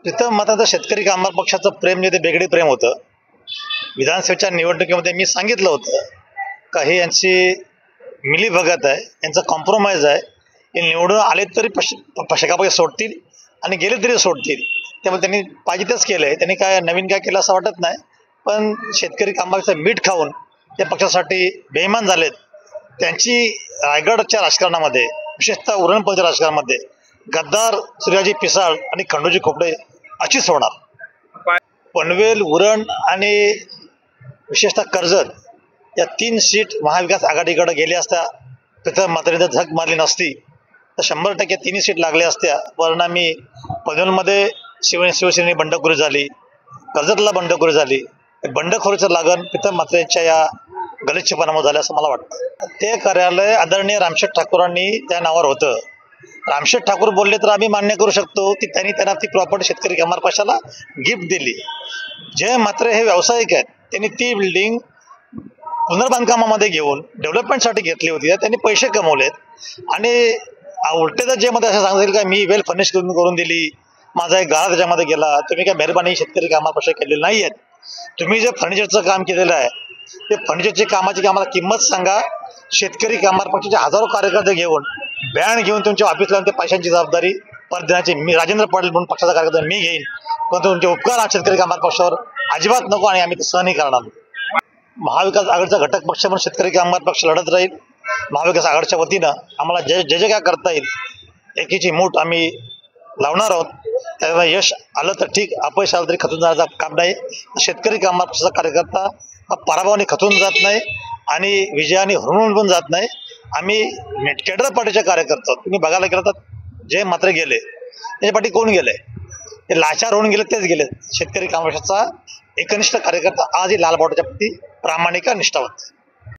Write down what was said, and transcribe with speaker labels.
Speaker 1: तिथं मात्र शेतकरी कामगार पक्षाचं प्रेम जे ते बेगडी प्रेम होतं. विधानसभेच्या निवडणुकीमध्ये मी सांगितलं होतं का हे यांची मिलीभगत आहे, यांचा कॉम्प्रोमाइज आहे. हे निवडून आले तरी पक्षापैकी सोडतील आणि गेले तरी सोडतील. त्यामुळे त्यांनी पाहिजे तेच केलंय. त्यांनी काय नवीन काय केलं असं वाटत नाही. पण शेतकरी कामगाराचं मीठ खाऊन त्या पक्षासाठी बेईमान झालेत. त्यांची रायगडच्या राजकारणामध्ये, विशेषतः उरणपंच राजकारणामध्ये गद्दार सूर्याजी पिसाळ आणि खंडूजी खोपडे अशीच होणार. पनवेल, उरण आणि विशेषतः कर्जत या 3 सीट महाविकास आघाडीकडे गेल्या असत्या, तिथं मात्र झक मारली नसती तर 100% 3 सीट लागल्या असत्या. परिणामी पनवेलमध्ये शिवसेनेने बंडखोरी झाली, कर्जतला बंडखोरी झाली. बंडखोरीचं लागण तिथं मात्र या गलिच्छपणामुळे झालं असं मला वाटतं. ते कार्यालय आदरणीय रामशेठ ठाकूरांनी त्या नावावर होतं. रामशेठ ठाकूर बोलले तर आम्ही मान्य करू शकतो की त्यांना ती प्रॉपर्टी शेतकरी कामगार पक्षाला गिफ्ट दिली. जे मात्र हे व्यावसायिक आहेत त्यांनी ती बिल्डिंग पुनर्बांधकामामध्ये घेऊन डेव्हलपमेंटसाठी घेतली होती. त्यांनी पैसे कमवलेत आणि उलटे तर जे मध्ये असं सांगतील का मी वेल फर्निश करून दिली, माझा एक गाळा त्याच्यामध्ये गेला. तुम्ही काय मेहरबानी शेतकरी कामगार पक्ष केलेली नाही आहेत. तुम्ही जे फर्निचरचं काम केलेलं आहे ते फर्निचरची कामाची आम्हाला किंमत सांगा. शेतकरी कामगार पक्षाचे हजारो कार्यकर्ते घेऊन बँड घेऊन तुमच्या ऑफिसला ते पैशांची जबाबदारी परत देण्याची मी राजेंद्र पाटील म्हणून पक्षाचा कार्यकर्ता मी घेईन. पण तुमचे उपकार शेतकरी कामगार पक्षावर अजिबात नको आणि आम्ही ते सहनही करणार. महाविकास आघाडीचा घटक पक्ष म्हणून शेतकरी कामगार पक्ष लढत राहील. महाविकास आघाडीच्या वतीनं आम्हाला जे काय करता येईल एकीची मूठ आम्ही लावणार आहोत. त्याला यश आलं तर ठीक, अपयश आलं तरी खचून जायचं काम नाही. शेतकरी कामगार पक्षाचा कार्यकर्ता हा पराभवाने खचून जात नाही आणि विजयाने हरवून पण जात नाही. आम्ही केडर पार्टीचे कार्यकर्ते आहोत. तुम्ही बघायला गेलं तर जे मात्र गेले त्याच्या पाठी कोण गेले, ते लाचार होऊन गेले तेच गेले. शेतकरी कामगार पक्षाचा एकनिष्ठ कार्यकर्ता आजही लाल बावटाच्या प्रती प्रामाणिक निष्ठावंत.